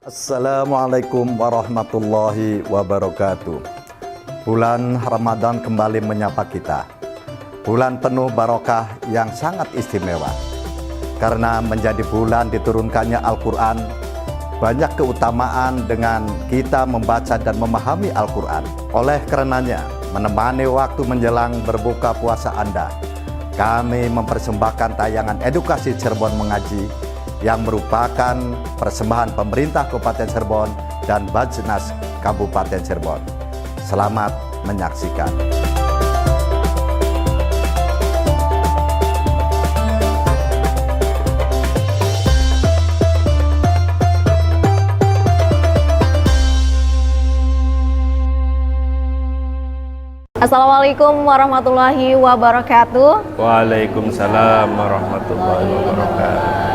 Assalamualaikum warahmatullahi wabarakatuh. Bulan Ramadan kembali menyapa kita. Bulan penuh barokah yang sangat istimewa. Karena menjadi bulan diturunkannya Al-Quran, banyak keutamaan dengan kita membaca dan memahami Al-Quran. Oleh karenanya, menemani waktu menjelang berbuka puasa Anda, kami mempersembahkan tayangan edukasi Cirebon Mengaji yang merupakan persembahan pemerintah Kabupaten Cirebon dan Bajnas Kabupaten Cirebon. Selamat menyaksikan. Assalamualaikum warahmatullahi wabarakatuh. Waalaikumsalam warahmatullahi wabarakatuh.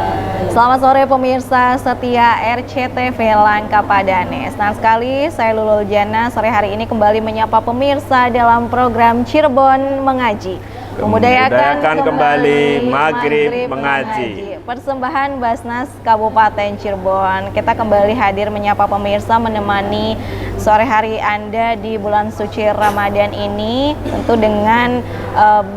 Selamat sore pemirsa setia RCTV Langkapadanes. Senang sekali saya Lulul Jana sore hari ini kembali menyapa pemirsa dalam program Cirebon Mengaji. Memudayakan kembali Maghrib Mengaji. Persembahan Basnas Kabupaten Cirebon. Kita kembali hadir menyapa pemirsa, menemani sore hari Anda di bulan suci Ramadan ini, tentu dengan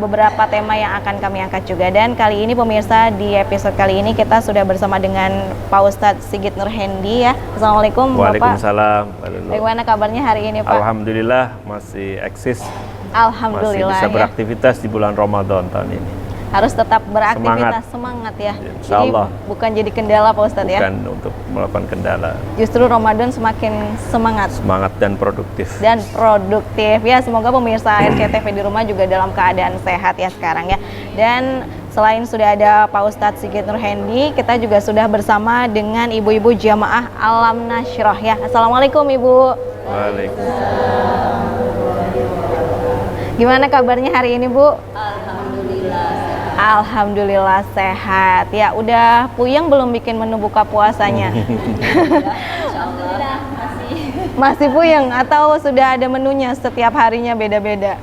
beberapa tema yang akan kami angkat juga. Dan kali ini pemirsa, di episode kali ini kita sudah bersama dengan Pak Ustadz Sigit Nurhendi ya. Assalamualaikum Bapak. Waalaikumsalam. Bagaimana kabarnya hari ini Pak? Alhamdulillah masih eksis. Alhamdulillah masih bisa ya. Beraktivitas di bulan Ramadan tahun ini. Harus tetap beraktivitas, semangat ya. Insya Allah. Jadi bukan jadi kendala Pak Ustadz ya. Bukan untuk melakukan kendala. Justru Ramadan semakin semangat. Semangat dan produktif. Dan produktif ya. Semoga pemirsa RCTV di rumah juga dalam keadaan sehat ya sekarang ya. Dan selain sudah ada Pak Ustadz Sigit Nurhendi, kita juga sudah bersama dengan ibu-ibu jamaah Alam Nasyrah ya. Assalamualaikum Ibu. Waalaikumsalam. Gimana kabarnya hari ini Bu? Alhamdulillah. Alhamdulillah sehat ya. Udah puyeng belum bikin menu buka puasanya? Alhamdulillah Masih puyeng atau sudah ada menunya setiap harinya beda-beda?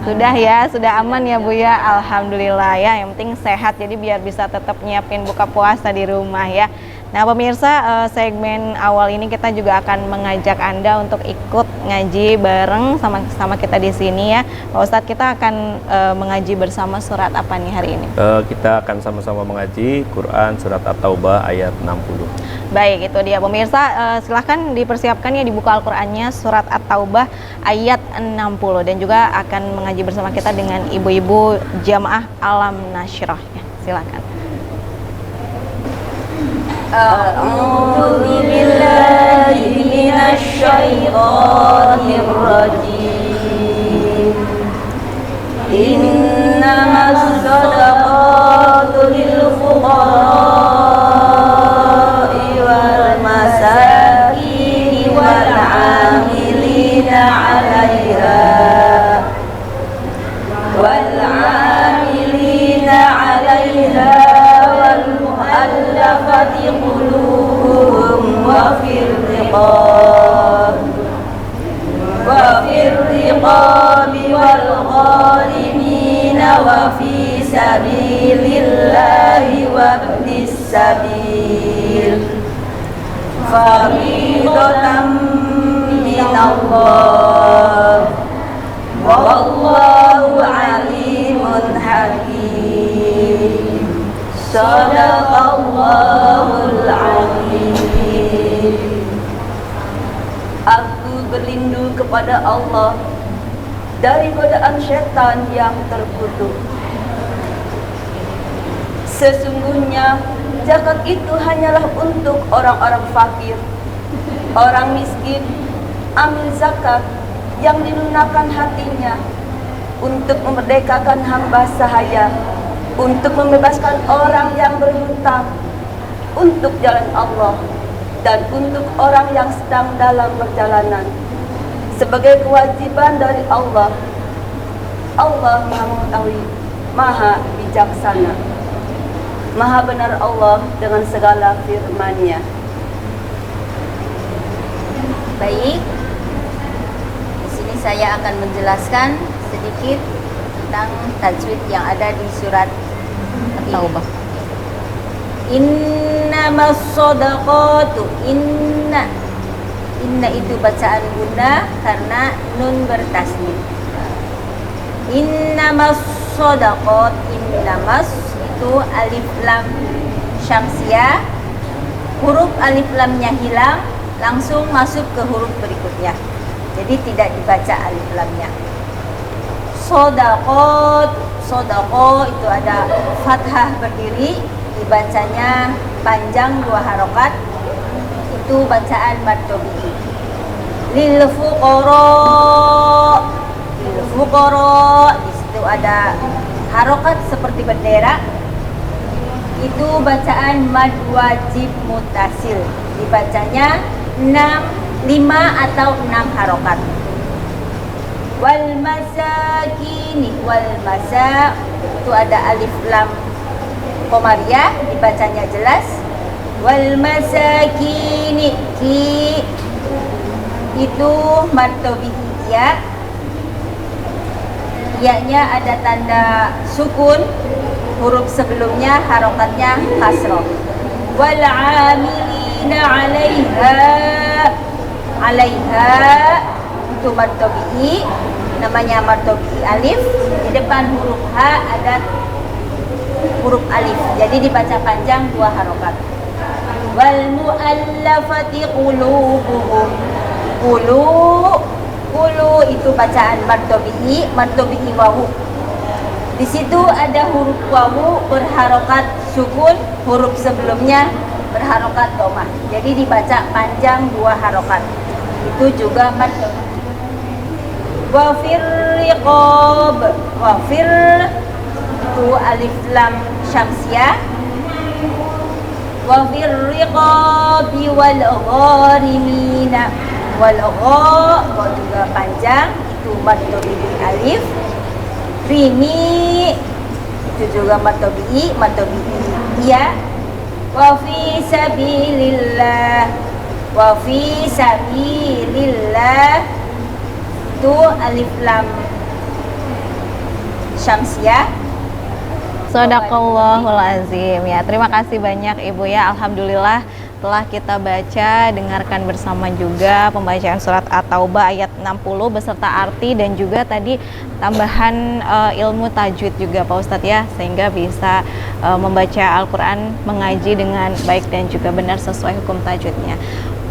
Sudah ya, sudah aman ya Bu ya. Alhamdulillah ya. Yang penting sehat, jadi biar bisa tetap nyiapin buka puasa di rumah ya. Nah pemirsa, segmen awal ini kita juga akan mengajak Anda untuk ikut ngaji bareng sama kita di sini ya. Pak Ustadz, kita akan mengaji bersama surat apa nih hari ini? Kita akan sama-sama mengaji Quran surat At-Taubah ayat 60. Baik, itu dia pemirsa, silahkan dipersiapkan ya, dibuka Al-Qur'annya surat At-Taubah ayat 60, dan juga akan mengaji bersama kita dengan ibu-ibu jamaah Alam Nasyrah ya. Silakan. A'udzu billahi minasy syaithanir rajim. Innamas shadaqatu lil fuqara'i wal masakin wal 'amilina 'alaiha wal 'amilina 'alaiha wal mu'allafati qulubuhum wa fir riqabi wal gharimina wa fi sabilillahi wa ibnis sabil fariidatan minallah wallahu alimun hakim. Sadaqallahul azim. Aku berlindung kepada Allah dari godaan syaitan yang terkutuk. Sesungguhnya zakat itu hanyalah untuk orang-orang fakir, orang miskin. Ambil zakat yang dilunakkan hatinya untuk memerdekakan hamba sahaya, untuk membebaskan orang yang berhutang, untuk jalan Allah, dan untuk orang yang sedang dalam perjalanan, sebagai kewajiban dari Allah. Allah Maha Mengetahui, Maha Bijaksana. Maha benar Allah dengan segala firman-Nya. Baik, di sini saya akan menjelaskan sedikit tentang tajwid yang ada di surat At-Taubah. Inna Innamas shadaqatu. Inna itu bacaan guna karena nun bertasydid. Innamas shadaqat. Innamas itu alif lam syamsiah. Huruf alif lamnya hilang, langsung masuk ke huruf berikutnya. Jadi tidak dibaca alif lamnya. Shadaqat. Shadaqah itu ada fathah berdiri, dibacanya panjang 2 harokat. Itu bacaan mad tabi'i. Lil fuqara. Lil fuqara, di situ ada harokat seperti bendera. Itu bacaan mad wajib mutasil, dibacanya 5 atau 6 harokat. Wal masakini, wal masa itu ada alif lam komariah, dibacanya jelas. Wal masakini, ki itu mad tabi'i ya. Ya-nya ada tanda sukun, huruf sebelumnya harokatnya kasroh. Wal amilina 'alaiha. 'Alaiha itu mad tabi'i, namanya mad tabi'i alif. Di depan huruf H ada huruf alif, jadi dibaca panjang 2 harokat. Wal mu'allafati qulubuhum. Qulu itu bacaan mad tabi'i wawu. Di situ ada huruf wawu berharokat sukun, huruf sebelumnya berharokat dhammah. Jadi dibaca panjang 2 harokat. Itu juga mad tabi'i. Wa fir riqab. Wa fir itu alif lam syamsiah. Wa fir riqabi wal gharimina. Wal gha juga panjang, itu mad tabi'i alif. Rimi itu juga mad tabi'i ya. Wa fi sabilillah. Wa fi sabilillah itu alif lam syamsiah. Shadaqallahul azim ya. Terima kasih banyak Ibu ya. Alhamdulillah telah kita baca, dengarkan bersama juga pembacaan surat At-Taubah ayat 60 beserta arti dan juga tadi tambahan ilmu tajwid juga Pak Ustadz ya, sehingga bisa membaca Al-Quran, mengaji dengan baik dan juga benar sesuai hukum tajwidnya.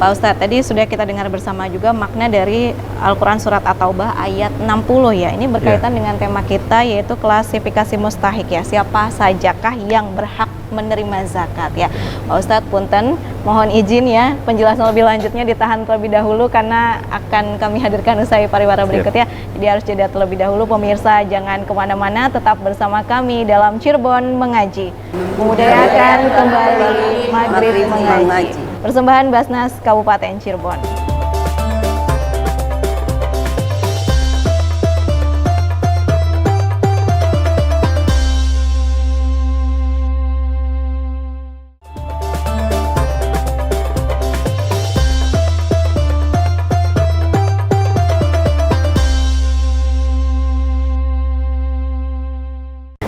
Pak Ustadz, tadi sudah kita dengar bersama juga makna dari Al-Quran Surat At-Taubah ayat 60 ya. Ini berkaitan dengan tema kita, yaitu klasifikasi mustahik ya. Siapa sajakah yang berhak menerima zakat ya. Pak Ustadz, punten, mohon izin ya, penjelasan lebih lanjutnya ditahan terlebih dahulu karena akan kami hadirkan usai pariwara berikut ya. Jadi harus jeda terlebih dahulu. Pemirsa jangan kemana-mana, tetap bersama kami dalam Cirebon Mengaji. Memudayakan kembali Maghrib Mengaji. Persembahan Basnas Kabupaten Cirebon.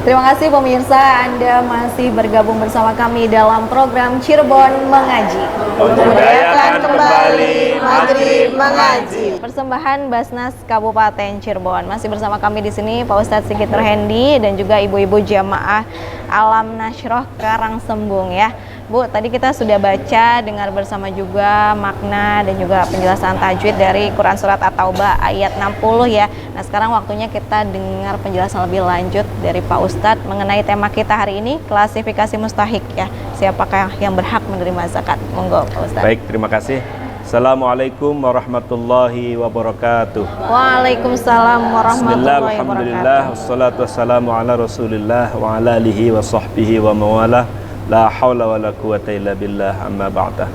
Terima kasih pemirsa, Anda masih bergabung bersama kami dalam program Cirebon Mengaji. Memudayakan kembali Maghrib Mengaji. Persembahan Basnas Kabupaten Cirebon. Masih bersama kami di sini Pak Ustadz Sigit Terhendi dan juga ibu-ibu jamaah Alam Nasroh Karangsembung ya. Bu, tadi kita sudah baca, dengar bersama juga makna dan juga penjelasan tajwid dari Quran Surat At-Taubah ayat 60 ya. Nah sekarang waktunya kita dengar penjelasan lebih lanjut dari Pak Ustadz mengenai tema kita hari ini, klasifikasi mustahik ya. Siapakah yang berhak menerima zakat? Monggo Pak Ustadz. Baik, terima kasih. Assalamualaikum warahmatullahi wabarakatuh. Waalaikumsalam warahmatullahi Bismillah, wabarakatuh. alhamdulillah, wassalatu wassalamu ala rasulillah wa ala alihi wa sahbihi wa mawalah. La haula wa la quwata illa billah, amma ba'dah.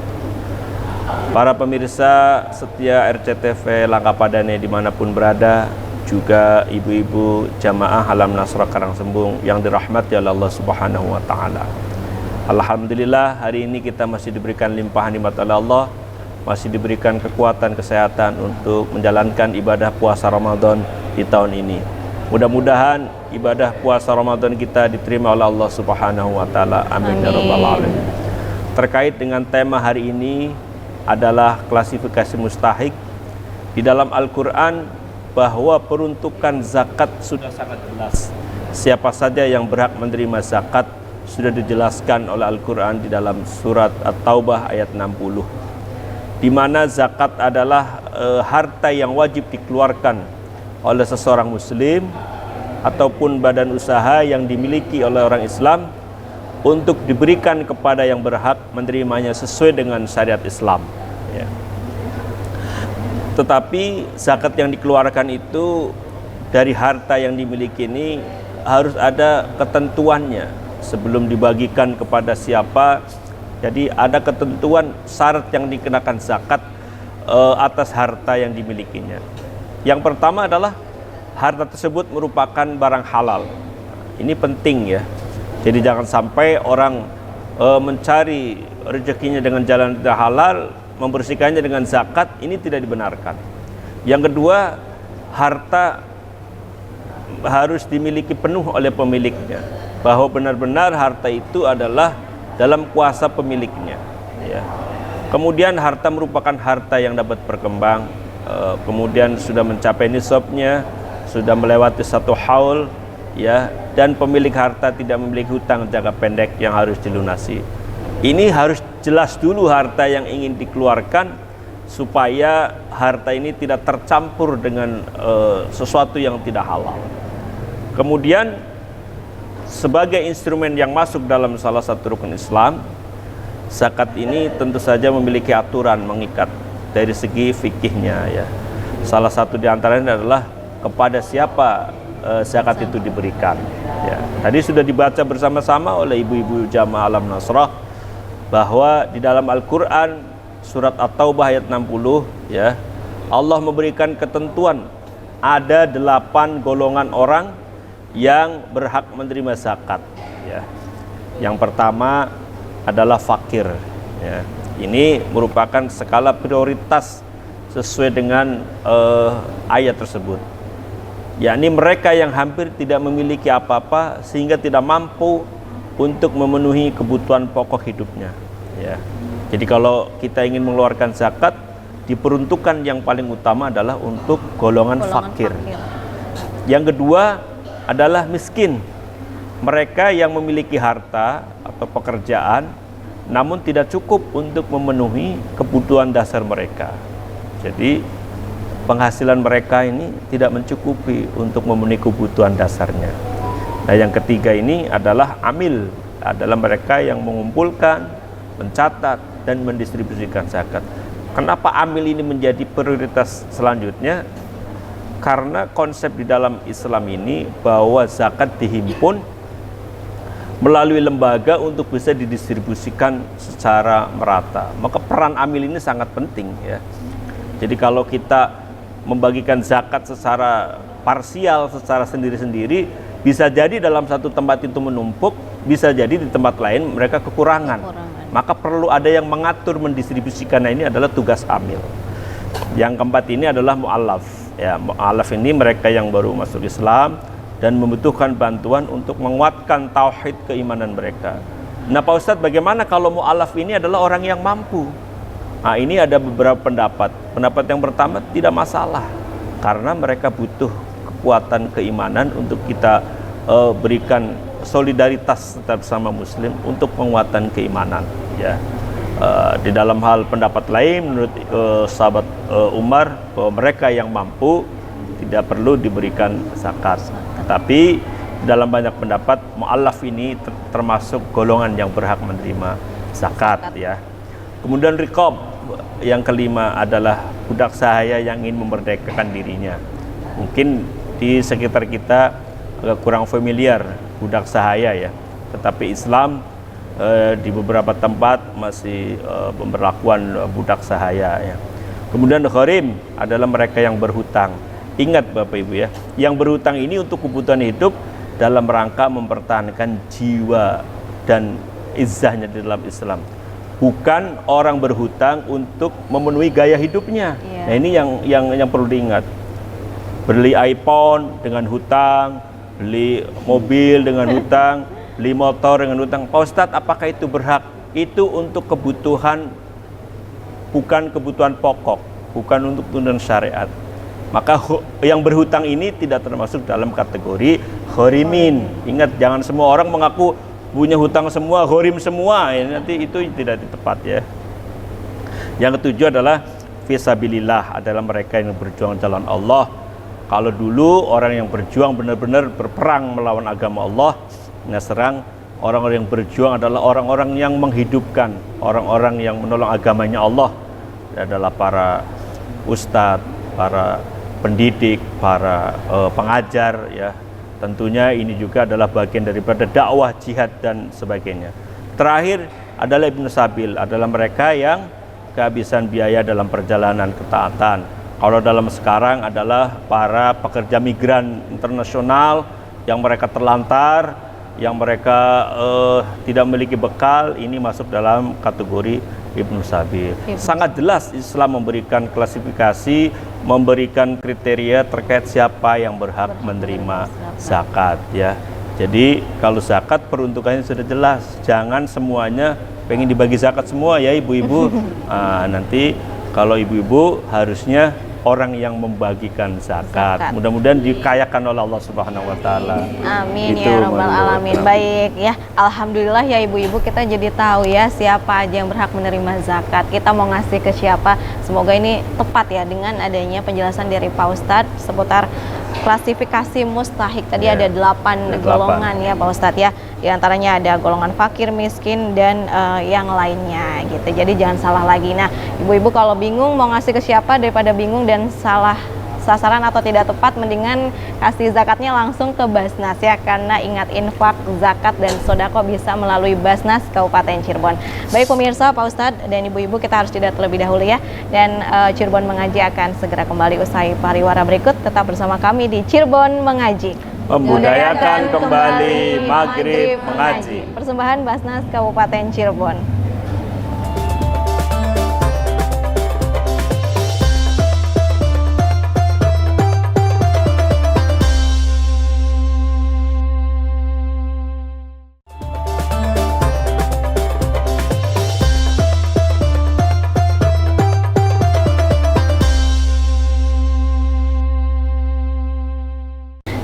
Para pemirsa setia RCTV Langkapadane dimanapun berada, juga ibu-ibu jamaah Alam Nasroh Karangsembung yang dirahmati oleh Allah Subhanahu wa Ta'ala. Alhamdulillah, hari ini kita masih diberikan limpahan nikmat oleh Allah, masih diberikan kekuatan kesehatan untuk menjalankan ibadah puasa Ramadan di tahun ini. Mudah-mudahan ibadah puasa Ramadan kita diterima oleh Allah Subhanahu wa Ta'ala. Amin ya rabbal alamin. terkait dengan tema hari ini adalah klasifikasi mustahik. Di dalam Al-Quran bahwa peruntukan zakat sudah sangat jelas. Siapa saja yang berhak menerima zakat sudah dijelaskan oleh Al-Quran di dalam surat At-Taubah ayat 60, di mana zakat adalah harta yang wajib dikeluarkan oleh seseorang muslim ataupun badan usaha yang dimiliki oleh orang Islam untuk diberikan kepada yang berhak menerimanya sesuai dengan syariat Islam, ya. Tetapi zakat yang dikeluarkan itu dari harta yang dimiliki ini harus ada ketentuannya sebelum dibagikan kepada siapa. Jadi ada ketentuan syarat yang dikenakan zakat atas harta yang dimilikinya. Yang pertama adalah harta tersebut merupakan barang halal. Ini penting, ya. Jadi jangan sampai orang mencari rezekinya dengan jalan tidak halal, membersihkannya dengan zakat, ini tidak dibenarkan. Yang kedua, harta harus dimiliki penuh oleh pemiliknya, bahwa benar-benar harta itu adalah dalam kuasa pemiliknya, ya. Kemudian harta merupakan harta yang dapat berkembang, kemudian sudah mencapai nisabnya, sudah melewati satu haul, ya, dan pemilik harta tidak memiliki hutang jangka pendek yang harus dilunasi. Ini harus jelas dulu harta yang ingin dikeluarkan, supaya harta ini tidak tercampur dengan sesuatu yang tidak halal. Kemudian sebagai instrumen yang masuk dalam salah satu rukun Islam, zakat ini tentu saja memiliki aturan mengikat dari segi fikihnya, ya. Salah satu di antaranya adalah kepada siapa zakat itu diberikan, ya. Tadi sudah dibaca bersama-sama oleh ibu-ibu jamaah Alam Nasrah bahwa di dalam Al-Quran surat At-Taubah ayat 60, ya, Allah memberikan ketentuan ada 8 golongan orang yang berhak menerima zakat, ya. Yang pertama adalah fakir, ya. Ini merupakan skala prioritas sesuai dengan ayat tersebut, yakni mereka yang hampir tidak memiliki apa-apa sehingga tidak mampu untuk memenuhi kebutuhan pokok hidupnya, ya. Jadi kalau kita ingin mengeluarkan zakat, diperuntukkan yang paling utama adalah untuk golongan fakir. Yang kedua adalah miskin, mereka yang memiliki harta atau pekerjaan namun tidak cukup untuk memenuhi kebutuhan dasar mereka. Jadi penghasilan mereka ini tidak mencukupi untuk memenuhi kebutuhan dasarnya. Nah, yang ketiga ini adalah amil, adalah mereka yang mengumpulkan, mencatat, dan mendistribusikan zakat. Kenapa amil ini menjadi prioritas selanjutnya? Karena konsep di dalam Islam ini bahwa zakat dihimpun melalui lembaga untuk bisa didistribusikan secara merata. Maka peran amil ini sangat penting, ya. Jadi kalau kita membagikan zakat secara parsial, secara sendiri-sendiri, bisa jadi dalam satu tempat itu menumpuk, bisa jadi di tempat lain mereka kekurangan. Maka perlu ada yang mengatur, mendistribusikan. Nah, ini adalah tugas amil. Yang keempat ini adalah mu'allaf, ya. Mu'allaf ini mereka yang baru masuk Islam dan membutuhkan bantuan untuk menguatkan tauhid keimanan mereka. Nah, Pak Ustadz, bagaimana kalau mu'allaf ini adalah orang yang mampu? Nah, ini ada beberapa pendapat. Pendapat yang pertama, tidak masalah, karena mereka butuh kekuatan keimanan untuk kita berikan solidaritas tetap sama muslim untuk penguatan keimanan, ya. Di dalam hal pendapat lain, menurut sahabat Umar, bahwa mereka yang mampu tidak perlu diberikan zakat. Tapi dalam banyak pendapat, mu'allaf ini termasuk golongan yang berhak menerima zakat, ya. Kemudian riqab, yang kelima adalah budak sahaya yang ingin memerdekakan dirinya. Mungkin di sekitar kita agak kurang familiar budak sahaya, ya. Tetapi Islam di beberapa tempat masih pemberlakuan budak sahaya, ya. Kemudian gharim adalah mereka yang berhutang. Ingat Bapak Ibu, ya, yang berhutang ini untuk kebutuhan hidup dalam rangka mempertahankan jiwa dan izzahnya di dalam Islam. Bukan orang berhutang untuk memenuhi gaya hidupnya. Nah, ini yang perlu diingat. Beli iPhone dengan hutang, beli mobil dengan hutang, beli motor dengan hutang. Pak Ustadz, apakah itu berhak itu untuk kebutuhan, bukan kebutuhan pokok, bukan untuk tuntunan syariat. Maka yang berhutang ini tidak termasuk dalam kategori ghorimin. Ingat, jangan semua orang mengaku punya hutang semua, ghorim semua, nanti itu tidak tepat ya. Yang ketujuh adalah fisabilillah, adalah mereka yang berjuang jalan Allah. Kalau dulu orang yang berjuang benar-benar berperang melawan agama Allah, nah sekarang orang-orang yang berjuang adalah orang-orang yang menghidupkan, orang-orang yang menolong agamanya Allah, adalah para ustadz, para pendidik, para pengajar ya. Tentunya ini juga adalah bagian daripada dakwah, jihad dan sebagainya. Terakhir adalah Ibnu Sabil, adalah mereka yang kehabisan biaya dalam perjalanan ketaatan. Kalau dalam sekarang adalah para pekerja migran internasional yang mereka terlantar, yang mereka tidak memiliki bekal, ini masuk dalam kategori Ibnu Sabil. Sangat jelas Islam memberikan klasifikasi, memberikan kriteria terkait siapa yang berhak menerima zakat ya. Jadi kalau zakat peruntukannya sudah jelas, jangan semuanya pengen dibagi zakat semua ya ibu-ibu. Nanti kalau ibu-ibu harusnya orang yang membagikan zakat. Mudah-mudahan dikayakan oleh Allah Subhanahu wa taala. Amin Gitu, ya rabbal alamin. Baik ya, alhamdulillah ya ibu-ibu, kita jadi tahu ya siapa aja yang berhak menerima zakat. Kita mau ngasih ke siapa? Semoga ini tepat ya dengan adanya penjelasan dari Pak Ustadz seputar klasifikasi mustahik. Tadi ada 8 golongan ya Pak Ustadz ya. Di antaranya ada golongan fakir, miskin, dan yang lainnya gitu. Jadi jangan salah lagi. Nah, ibu-ibu kalau bingung mau ngasih ke siapa, daripada bingung dan salah sasaran atau tidak tepat, mendingan kasih zakatnya langsung ke Basnas ya, karena ingat infak, zakat, dan sodako bisa melalui Basnas Kabupaten Cirebon. Baik pemirsa, Pak Ustadz dan ibu-ibu, kita harus jeda terlebih dahulu ya, dan Cirebon Mengaji akan segera kembali usai pariwara berikut. Tetap bersama kami di Cirebon Mengaji, membudayakan kembali Maghrib Mengaji. Persembahan Basnas Kabupaten Cirebon.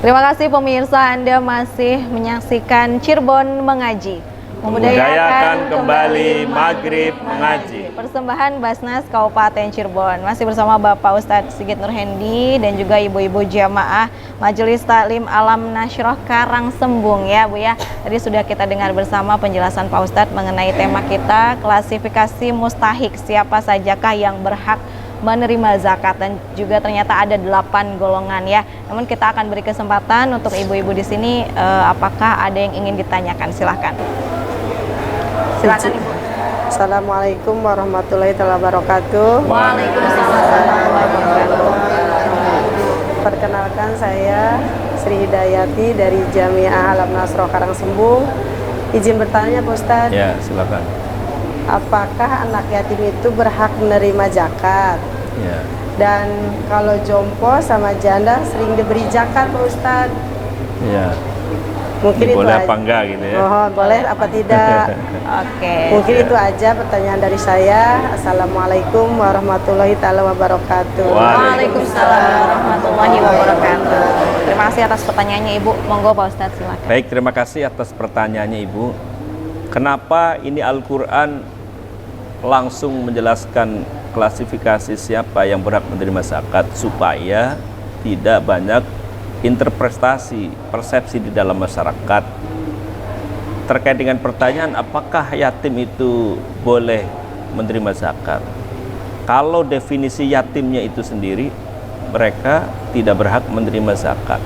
Terima kasih pemirsa, Anda masih menyaksikan Cirebon Mengaji, membudayakan kembali Maghrib Mengaji. Persembahan Basnas Kabupaten Cirebon. Masih bersama Bapak Ustadz Sigit Nurhendi dan juga ibu-ibu jamaah Majelis Taklim Alam Nasroh Karangsembung ya Bu ya. Tadi sudah kita dengar bersama penjelasan Pak Ustadz mengenai tema kita, klasifikasi mustahik, siapa sajakah yang berhak menerima zakat, dan juga ternyata ada 8 golongan ya. Namun kita akan beri kesempatan untuk ibu-ibu di sini, apakah ada yang ingin ditanyakan? Silahkan. Silakan Ibu. Assalamualaikum warahmatullahi wabarakatuh. Waalaikumsalam warahmatullahi wabarakatuh. Perkenalkan, saya Sri Hidayati dari Jamiah Alam Nasroh Karangsembung. Izin bertanya Pak Ustadz. Ya, silakan. Apakah anak yatim itu berhak menerima zakat? Ya. Dan kalau jompo sama janda sering diberi zakat Pak Ustadz? Ya. Mungkin Ini itu boleh aja. apa enggak gitu ya? Mohon, boleh apa tidak? Oke. Mungkin itu aja pertanyaan dari saya. Assalamualaikum warahmatullahi wabarakatuh. Waalaikumsalam warahmatullahi wabarakatuh. Terima kasih atas pertanyaannya Ibu. Monggo Pak Ustadz silakan. Baik, terima kasih atas pertanyaannya Ibu. Kenapa ini Al-Quran langsung menjelaskan klasifikasi siapa yang berhak menerima zakat, supaya tidak banyak interpretasi, persepsi di dalam masyarakat terkait dengan pertanyaan apakah yatim itu boleh menerima zakat. Kalau definisi yatimnya itu sendiri, mereka tidak berhak menerima zakat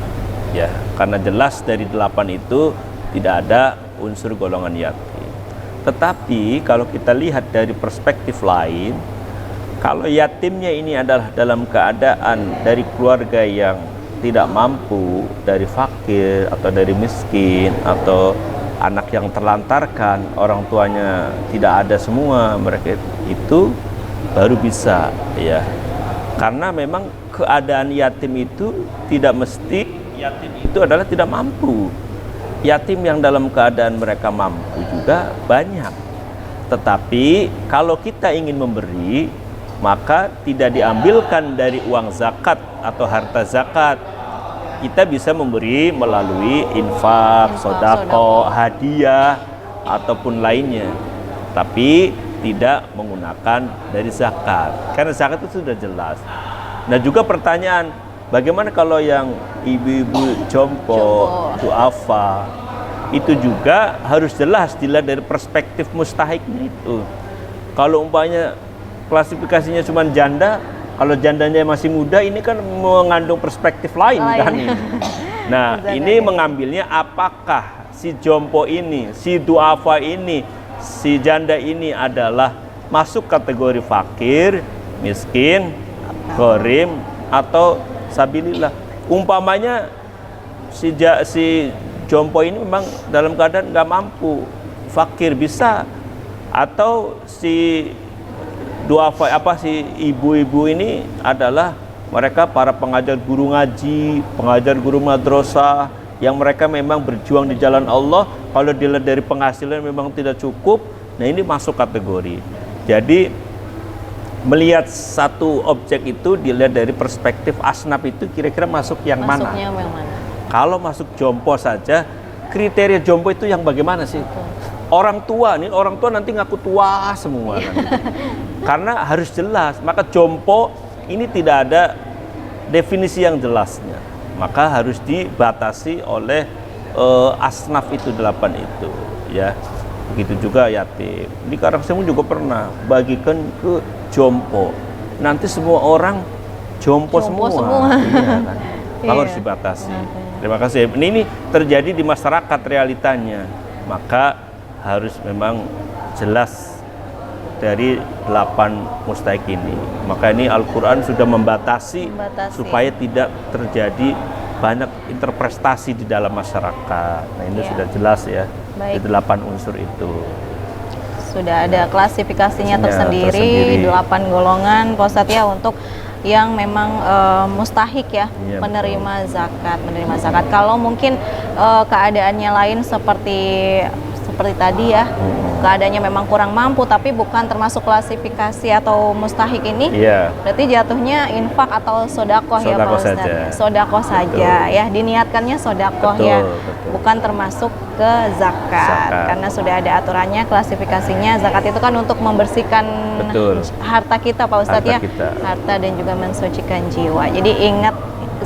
ya, karena jelas dari 8 itu tidak ada unsur golongan yatim. Tetapi kalau kita lihat dari perspektif lain, kalau yatimnya ini adalah dalam keadaan dari keluarga yang tidak mampu, dari fakir atau dari miskin, atau anak yang terlantarkan, orang tuanya tidak ada semua, mereka itu baru bisa ya. Karena memang keadaan yatim itu tidak mesti yatim itu adalah tidak mampu. Yatim yang dalam keadaan mereka mampu juga banyak. Tetapi kalau kita ingin memberi, maka tidak diambilkan dari uang zakat atau harta zakat. Kita bisa memberi melalui infak, sodako, hadiah, ataupun lainnya. Tapi tidak menggunakan dari zakat. Karena zakat itu sudah jelas. Nah juga pertanyaan, bagaimana kalau yang ibu-ibu jompo, duafa, itu juga harus jelas dilihat dari perspektif mustahiknya itu. Kalau umpamanya klasifikasinya cuma janda, kalau jandanya masih muda, ini kan mengandung perspektif lain. Kan ini. Nah ini mengambilnya apakah si jompo ini, si duafa ini, si janda ini adalah masuk kategori fakir, miskin, gharim, atau sabilillah. Umpamanya si jompo ini memang dalam keadaan nggak mampu, fakir bisa, atau si duafa si ibu-ibu ini adalah mereka para pengajar guru ngaji, pengajar guru madrasah yang mereka memang berjuang di jalan Allah. Kalau dilihat dari penghasilan memang tidak cukup, nah ini masuk kategori. Jadi melihat satu objek itu dilihat dari perspektif asnaf itu kira-kira masuk yang mana? Masuknya yang mana? Kalau masuk jompo saja, kriteria jompo itu yang bagaimana sih? Orang tua nanti ngaku tua semua nanti. Karena harus jelas, maka jompo ini tidak ada definisi yang jelasnya. Maka harus dibatasi oleh asnaf itu 8 itu, ya. Begitu juga yatim. Di Karangsembung juga pernah bagikan ke jompo. Nanti semua orang jompo semua. Iya, kan? Harus dibatasi. Terima kasih. Ini terjadi di masyarakat realitanya. Maka harus memang jelas dari 8 mustahik ini. Maka ini Al-Quran sudah membatasi supaya tidak terjadi banyak interpretasi di dalam masyarakat. Nah ini sudah jelas ya. Baik. Di 8 unsur itu. Sudah ada klasifikasinya tersendiri, 8 golongan Pak Ustadz ya, untuk yang memang mustahik ya, menerima zakat. Kalau mungkin keadaannya lain seperti tadi ya, keadaannya memang kurang mampu tapi bukan termasuk klasifikasi atau mustahik ini, berarti jatuhnya infak atau sodakoh ya Pak Ustadz. Sodakoh saja ya, diniatkannya sodakoh ya, bukan termasuk ke zakat. Karena sudah ada aturannya, klasifikasinya. Zakat itu kan untuk membersihkan harta kita Pak Ustadz ya, harta dan juga mensucikan jiwa. Jadi ingat,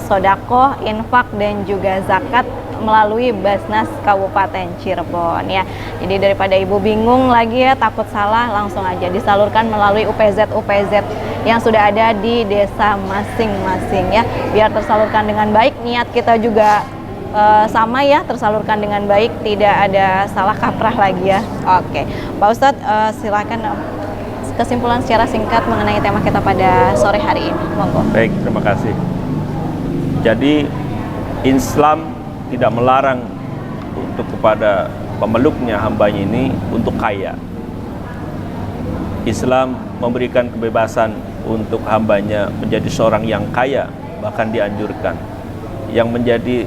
sodakoh, infak dan juga zakat melalui Basnas Kabupaten Cirebon ya. Jadi daripada ibu bingung lagi ya, takut salah, langsung aja disalurkan melalui UPZ yang sudah ada di desa masing-masing ya, biar tersalurkan dengan baik. Niat kita juga sama ya, tersalurkan dengan baik, tidak ada salah kaprah lagi ya. Oke, Pak Ustadz, silakan kesimpulan secara singkat mengenai tema kita pada sore hari ini, monggo. Baik, terima kasih. Jadi Islam tidak melarang untuk kepada pemeluknya, hambanya ini untuk kaya. Islam memberikan kebebasan untuk hambanya menjadi seorang yang kaya, bahkan dianjurkan. Yang menjadi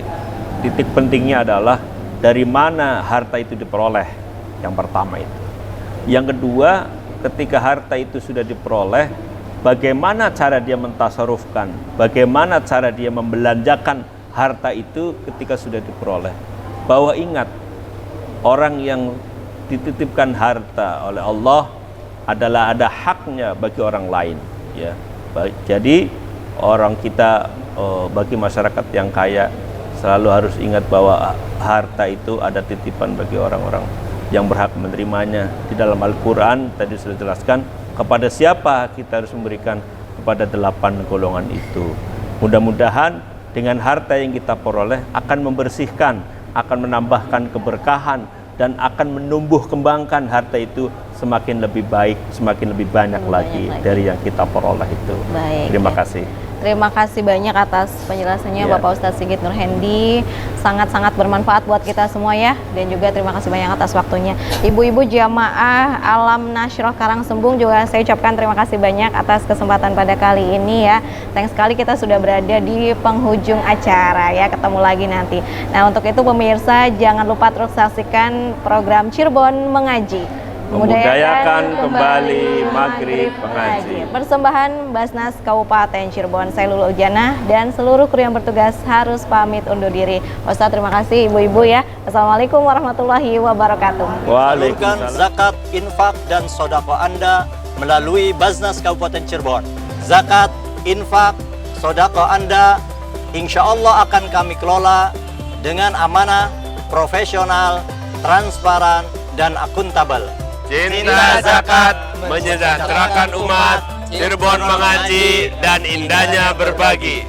titik pentingnya adalah dari mana harta itu diperoleh, yang pertama itu. Yang kedua, ketika harta itu sudah diperoleh, bagaimana cara dia mentasarufkan, bagaimana cara dia membelanjakan harta itu ketika sudah diperoleh. Bahwa ingat, orang yang dititipkan harta oleh Allah adalah ada haknya bagi orang lain ya. Jadi orang kita, bagi masyarakat yang kaya, selalu harus ingat bahwa harta itu ada titipan bagi orang-orang yang berhak menerimanya. Di dalam Al-Quran tadi sudah jelaskan kepada siapa kita harus memberikan, kepada 8 golongan itu. Mudah-mudahan dengan harta yang kita peroleh akan membersihkan, akan menambahkan keberkahan, dan akan menumbuh kembangkan harta itu semakin lebih baik, semakin lebih banyak lagi dari yang kita peroleh itu. Baik. Terima kasih. Terima kasih banyak atas penjelasannya Bapak Ustadz Sigit Nur Hendi. Sangat-sangat bermanfaat buat kita semua ya. Dan juga terima kasih banyak atas waktunya. Ibu-ibu jamaah Alam Nasroh Karangsembung juga saya ucapkan terima kasih banyak atas kesempatan pada kali ini ya. Sayang sekali kita sudah berada di penghujung acara ya. Ketemu lagi nanti. Nah untuk itu pemirsa jangan lupa terus saksikan program Cirebon Mengaji memudayakan kembali maghrib pengaji. Persembahan Basnas Kabupaten Cirebon. Saya Lulu Ujana dan seluruh kru yang bertugas harus pamit undur diri. Ustaz, terima kasih ibu-ibu ya. Assalamualaikum warahmatullahi wabarakatuh. Waalaikumsalam. Zakat, infak, dan sodako Anda melalui Basnas Kabupaten Cirebon. Zakat, infak, sodako Anda insya Allah akan kami kelola dengan amanah, profesional, transparan, dan akuntabel. Cinta zakat menyejahterakan umat, Cirebon mengaji dan indahnya berbagi.